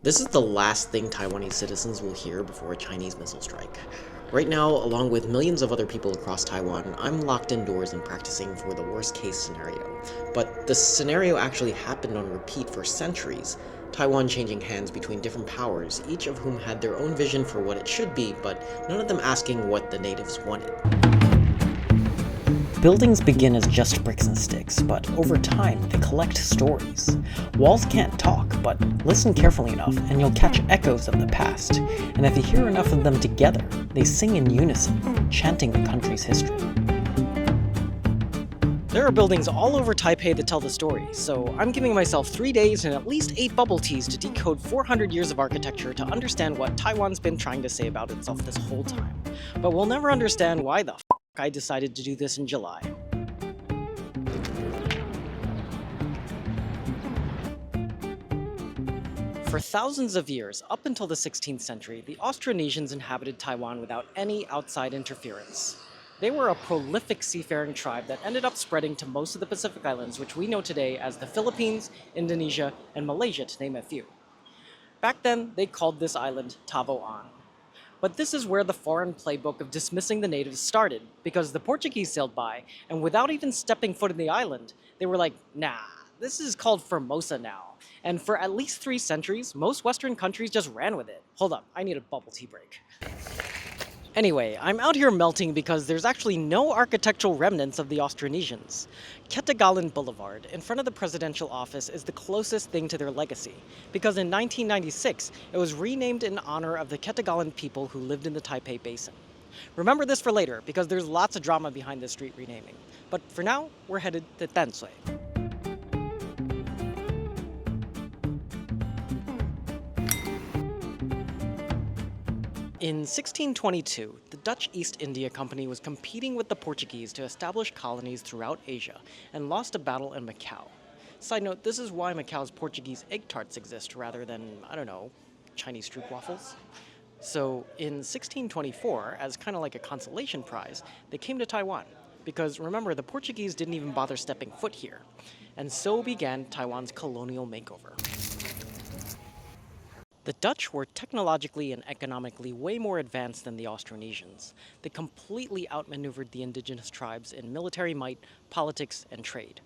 This is the last thing Taiwanese citizens will hear before a Chinese missile strike. Right now, along with millions of other people across Taiwan, I'm locked indoors and practicing for the worst case scenario. But the scenario actually happened on repeat for centuries, Taiwan changing hands between different powers, each of whom had their own vision for what it should be, but none of them asking what the natives wanted. Buildings begin as just bricks and sticks, but over time they collect stories. Walls can't talk, but listen carefully enough and you'll catch echoes of the past. And if you hear enough of them together, they sing in unison, chanting the country's history. There are buildings all over Taipei that tell the story, so I'm giving myself 3 days and at least 8 bubble teas to decode 400 years of architecture to understand what Taiwan's been trying to say about itself this whole time. But we'll never understand why the I decided to do this in July. For thousands of years, up until the 16th century, the Austronesians inhabited Taiwan without any outside interference. They were a prolific seafaring tribe that ended up spreading to most of the Pacific Islands, which we know today as the Philippines, Indonesia, and Malaysia, to name a few. Back then, they called this island Tavoan. But this is where the foreign playbook of dismissing the natives started, because the Portuguese sailed by, and without even stepping foot in the island, they were like, nah, this is called Formosa now. And for at least 3 centuries, most Western countries just ran with it. Hold up, I need a bubble tea break. Anyway, I'm out here melting because there's actually no architectural remnants of the Austronesians. Ketagalan Boulevard, in front of the presidential office, is the closest thing to their legacy, because in 1996, it was renamed in honor of the Ketagalan people who lived in the Taipei Basin. Remember this for later, because there's lots of drama behind this street renaming. But for now, we're headed to Tamsui. In 1622, the Dutch East India Company was competing with the Portuguese to establish colonies throughout Asia and lost a battle in Macau. Side note, this is why Macau's Portuguese egg tarts exist rather than, I don't know, Chinese stroopwafels. So in 1624, as kind of like a consolation prize, they came to Taiwan. Because remember, the Portuguese didn't even bother stepping foot here. And so began Taiwan's colonial makeover. The Dutch were technologically and economically way more advanced than the Austronesians. They completely outmaneuvered the indigenous tribes in military might, politics, and trade.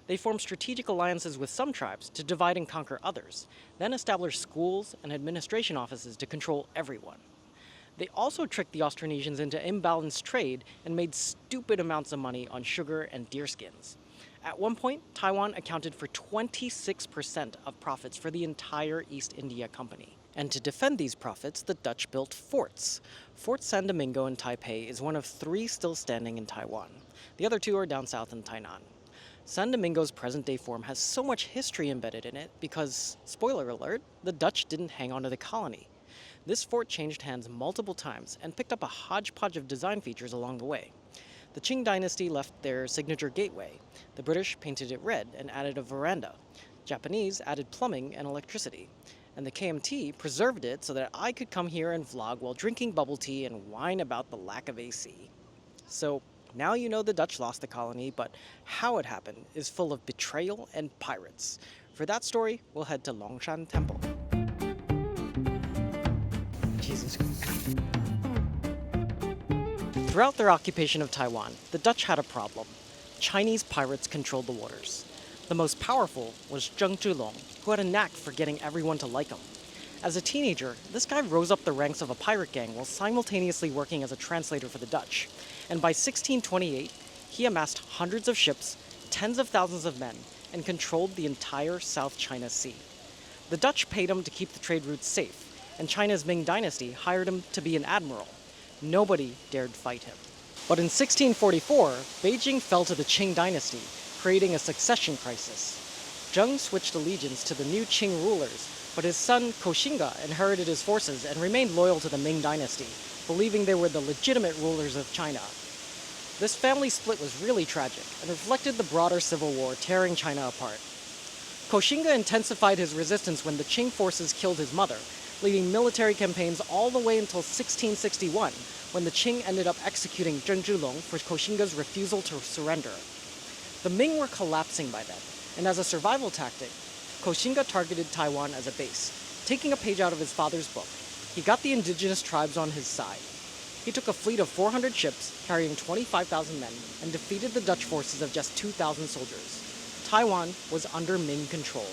They formed strategic alliances with some tribes to divide and conquer others, then established schools and administration offices to control everyone. They also tricked the Austronesians into imbalanced trade and made stupid amounts of money on sugar and deerskins. At one point, Taiwan accounted for 26% of profits for the entire East India Company. And to defend these profits, the Dutch built forts. Fort San Domingo in Taipei is one of 3 still standing in Taiwan. The other 2 are down south in Tainan. San Domingo's present-day form has so much history embedded in it because, spoiler alert, the Dutch didn't hang on to the colony. This fort changed hands multiple times and picked up a hodgepodge of design features along the way. The Qing dynasty left their signature gateway. The British painted it red and added a veranda. Japanese added plumbing and electricity. And the KMT preserved it so that I could come here and vlog while drinking bubble tea and whine about the lack of AC. So now you know the Dutch lost the colony, but how it happened is full of betrayal and pirates. For that story, we'll head to Longshan Temple. Jesus Christ. Throughout their occupation of Taiwan, the Dutch had a problem. Chinese pirates controlled the waters. The most powerful was Zheng Zhulong, who had a knack for getting everyone to like him. As a teenager, this guy rose up the ranks of a pirate gang while simultaneously working as a translator for the Dutch. And by 1628, he amassed hundreds of ships, tens of thousands of men, and controlled the entire South China Sea. The Dutch paid him to keep the trade routes safe, and China's Ming Dynasty hired him to be an admiral. Nobody dared fight him. But in 1644, Beijing fell to the Qing dynasty, creating a succession crisis. Zheng switched allegiance to the new Qing rulers, but his son Koxinga inherited his forces and remained loyal to the Ming dynasty, believing they were the legitimate rulers of China. This family split was really tragic and reflected the broader civil war tearing China apart. Koxinga intensified his resistance when the Qing forces killed his mother, leading military campaigns all the way until 1661, when the Qing ended up executing Zheng Zhulong for Koxinga's refusal to surrender. The Ming were collapsing by then, and as a survival tactic, Koxinga targeted Taiwan as a base, Taking a page out of his father's book, he got the indigenous tribes on his side. He took a fleet of 400 ships carrying 25,000 men and defeated the Dutch forces of just 2,000 soldiers. Taiwan was under Ming control.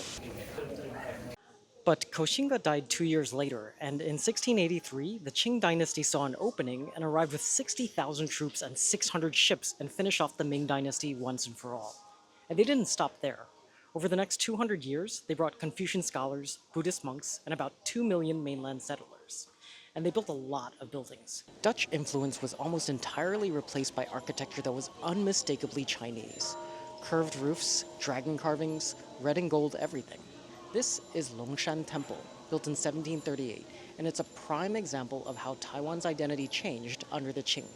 But Koxinga died 2 years later, and in 1683, the Qing dynasty saw an opening and arrived with 60,000 troops and 600 ships and finished off the Ming dynasty once and for all. And they didn't stop there. Over the next 200 years, they brought Confucian scholars, Buddhist monks, and about 2 million mainland settlers. And they built a lot of buildings. Dutch influence was almost entirely replaced by architecture that was unmistakably Chinese. Curved roofs, dragon carvings, red and gold everything. This is Longshan Temple, built in 1738, and it's a prime example of how Taiwan's identity changed under the Qing.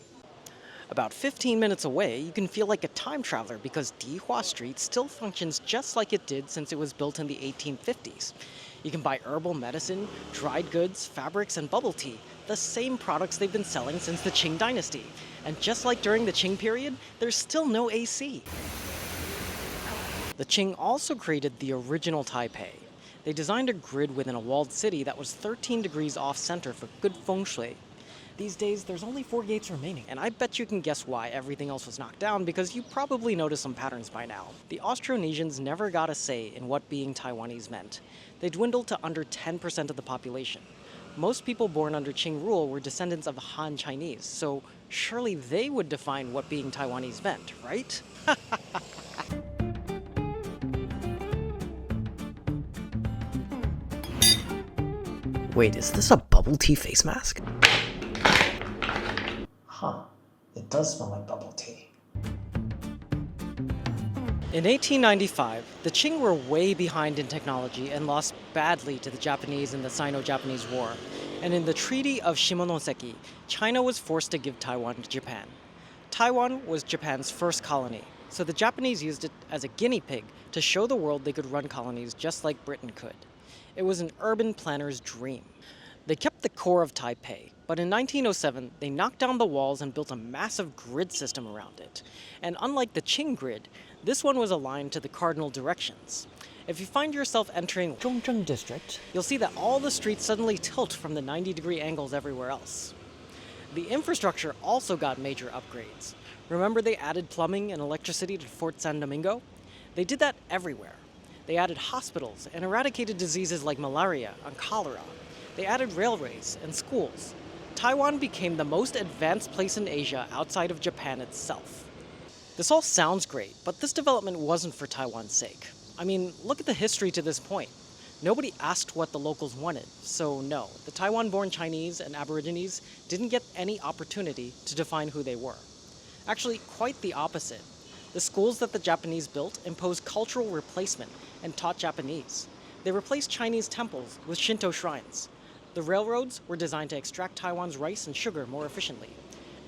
About 15 minutes away, you can feel like a time traveler because Dihua Street still functions just like it did since it was built in the 1850s. You can buy herbal medicine, dried goods, fabrics, and bubble tea, the same products they've been selling since the Qing dynasty. And just like during the Qing period, there's still no AC. The Qing also created the original Taipei. They designed a grid within a walled city that was 13 degrees off-center for good feng shui. These days, there's only 4 gates remaining, and I bet you can guess why everything else was knocked down because you probably noticed some patterns by now. The Austronesians never got a say in what being Taiwanese meant. They dwindled to under 10% of the population. Most people born under Qing rule were descendants of Han Chinese, so surely they would define what being Taiwanese meant, right? Wait, is this a bubble tea face mask? Huh. It does smell like bubble tea. In 1895, the Qing were way behind in technology and lost badly to the Japanese in the Sino-Japanese War. And in the Treaty of Shimonoseki, China was forced to give Taiwan to Japan. Taiwan was Japan's first colony, so the Japanese used it as a guinea pig to show the world they could run colonies just like Britain could. It was an urban planner's dream. They kept the core of Taipei, but in 1907, they knocked down the walls and built a massive grid system around it. And unlike the Qing grid, this one was aligned to the cardinal directions. If you find yourself entering Zhongzheng district, you'll see that all the streets suddenly tilt from the 90-degree angles everywhere else. The infrastructure also got major upgrades. Remember they added plumbing and electricity to Fort San Domingo? They did that everywhere. They added hospitals and eradicated diseases like malaria and cholera. They added railways and schools. Taiwan became the most advanced place in Asia outside of Japan itself. This all sounds great, but this development wasn't for Taiwan's sake. I mean, look at the history to this point. Nobody asked what the locals wanted, so no, the Taiwan-born Chinese and Aborigines didn't get any opportunity to define who they were. Actually, quite the opposite. The schools that the Japanese built imposed cultural replacement and taught Japanese. They replaced Chinese temples with Shinto shrines. The railroads were designed to extract Taiwan's rice and sugar more efficiently.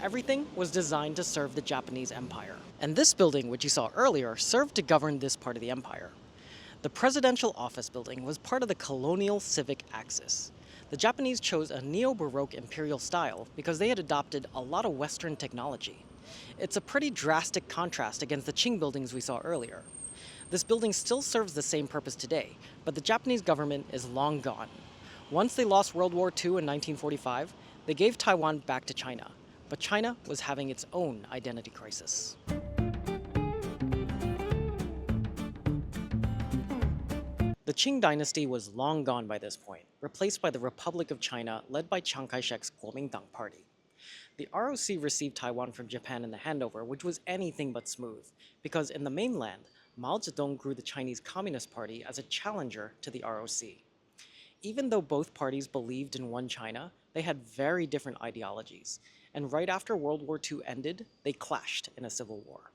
Everything was designed to serve the Japanese empire. And this building, which you saw earlier, served to govern this part of the empire. The presidential office building was part of the colonial civic axis. The Japanese chose a neo-Baroque imperial style because they had adopted a lot of Western technology. It's a pretty drastic contrast against the Qing buildings we saw earlier. This building still serves the same purpose today, but the Japanese government is long gone. Once they lost World War II in 1945, they gave Taiwan back to China, but China was having its own identity crisis. The Qing dynasty was long gone by this point, replaced by the Republic of China led by Chiang Kai-shek's Kuomintang party. The ROC received Taiwan from Japan in the handover, which was anything but smooth, because in the mainland, Mao Zedong grew the Chinese Communist Party as a challenger to the ROC. Even though both parties believed in one China, they had very different ideologies, and right after World War II ended, they clashed in a civil war.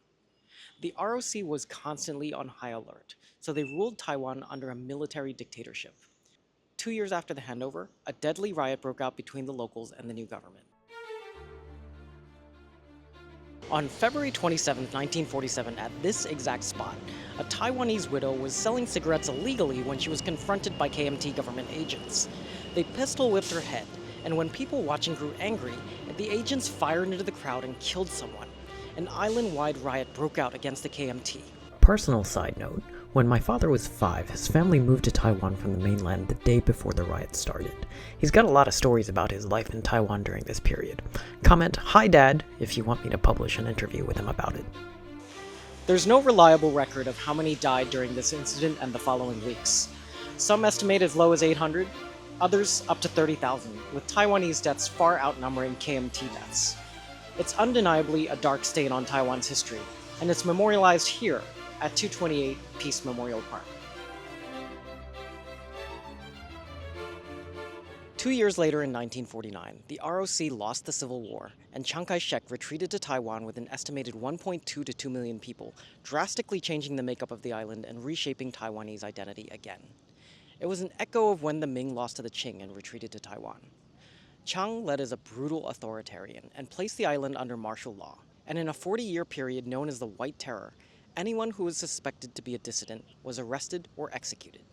The ROC was constantly on high alert, so they ruled Taiwan under a military dictatorship. 2 years after the handover, a deadly riot broke out between the locals and the new government. On February 27, 1947, at this exact spot, a Taiwanese widow was selling cigarettes illegally when she was confronted by KMT government agents. They pistol-whipped her head, and when people watching grew angry, the agents fired into the crowd and killed someone. An island-wide riot broke out against the KMT. Personal side note, When my father was 5, his family moved to Taiwan from the mainland the day before the riots started. He's got a lot of stories about his life in Taiwan during this period. Comment, "Hi Dad," if you want me to publish an interview with him about it. There's no reliable record of how many died during this incident and the following weeks. Some estimate as low as 800, others up to 30,000, with Taiwanese deaths far outnumbering KMT deaths. It's undeniably a dark stain on Taiwan's history, and it's memorialized here at 228 Peace Memorial Park. 2 years later in 1949, the ROC lost the Civil War, and Chiang Kai-shek retreated to Taiwan with an estimated 1.2 to 2 million people, drastically changing the makeup of the island and reshaping Taiwanese identity again. It was an echo of when the Ming lost to the Qing and retreated to Taiwan. Chiang led as a brutal authoritarian and placed the island under martial law, and in a 40-year period known as the White Terror, anyone who was suspected to be a dissident was arrested or executed.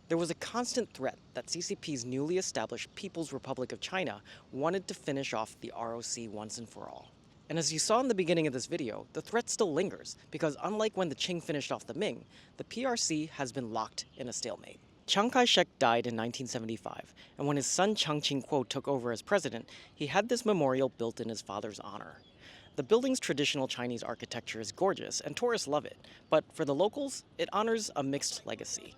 There was a constant threat that CCP's newly established People's Republic of China wanted to finish off the ROC once and for all. And as you saw in the beginning of this video, the threat still lingers, because unlike when the Qing finished off the Ming, the PRC has been locked in a stalemate. Chiang Kai-shek died in 1975, and when his son Chiang Ching-kuo took over as president, he had this memorial built in his father's honor. The building's traditional Chinese architecture is gorgeous, and tourists love it, but for the locals, it honors a mixed legacy.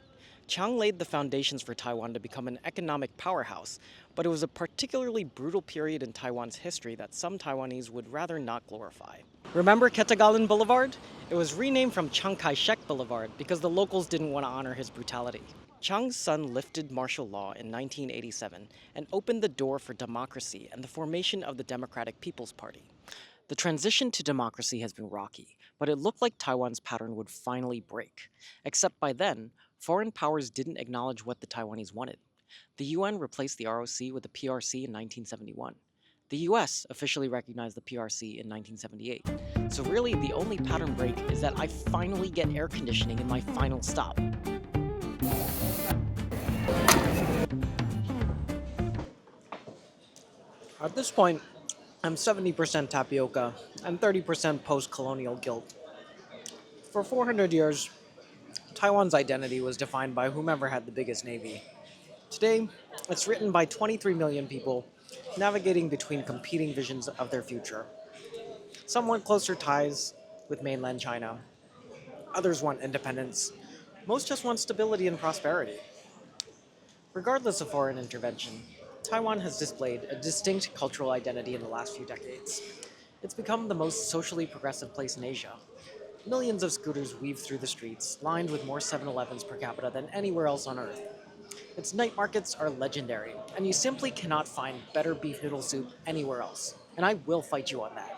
Chiang laid the foundations for Taiwan to become an economic powerhouse, but it was a particularly brutal period in Taiwan's history that some Taiwanese would rather not glorify. Remember Ketagalan Boulevard? It was renamed from Chiang Kai-shek Boulevard because the locals didn't want to honor his brutality. Chiang's son lifted martial law in 1987 and opened the door for democracy and the formation of the Democratic People's Party. The transition to democracy has been rocky, but it looked like Taiwan's pattern would finally break. Except by then, foreign powers didn't acknowledge what the Taiwanese wanted. The UN replaced the ROC with the PRC in 1971. The US officially recognized the PRC in 1978. So really, the only pattern break is that I finally get air conditioning in my final stop. At this point, I'm 70% tapioca and 30% post-colonial guilt. For 400 years, Taiwan's identity was defined by whomever had the biggest navy. Today, it's written by 23 million people navigating between competing visions of their future. Some want closer ties with mainland China. Others want independence. Most just want stability and prosperity. Regardless of foreign intervention, Taiwan has displayed a distinct cultural identity in the last few decades. It's become the most socially progressive place in Asia. Millions of scooters weave through the streets, lined with more 7-Elevens per capita than anywhere else on Earth. Its night markets are legendary, and you simply cannot find better beef noodle soup anywhere else. And I will fight you on that.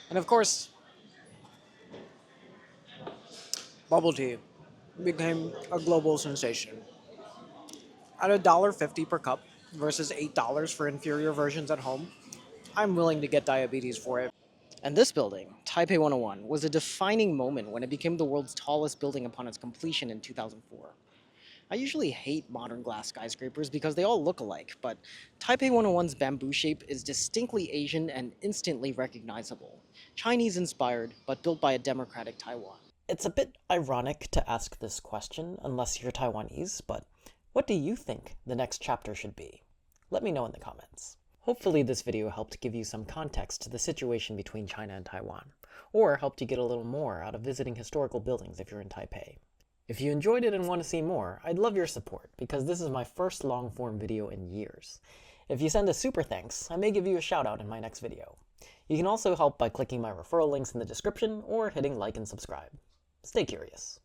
And of course, bubble tea became a global sensation. At $1.50 per cup versus $8 for inferior versions at home, I'm willing to get diabetes for it. And this building, Taipei 101, was a defining moment when it became the world's tallest building upon its completion in 2004. I usually hate modern glass skyscrapers because they all look alike, but Taipei 101's bamboo shape is distinctly Asian and instantly recognizable. Chinese-inspired, but built by a democratic Taiwan. It's a bit ironic to ask this question unless you're Taiwanese, but what do you think the next chapter should be? Let me know in the comments. Hopefully this video helped give you some context to the situation between China and Taiwan, or helped you get a little more out of visiting historical buildings if you're in Taipei. If you enjoyed it and want to see more, I'd love your support, because this is my first long-form video in years. If you send a super thanks, I may give you a shout out in my next video. You can also help by clicking my referral links in the description, or hitting like and subscribe. Stay curious.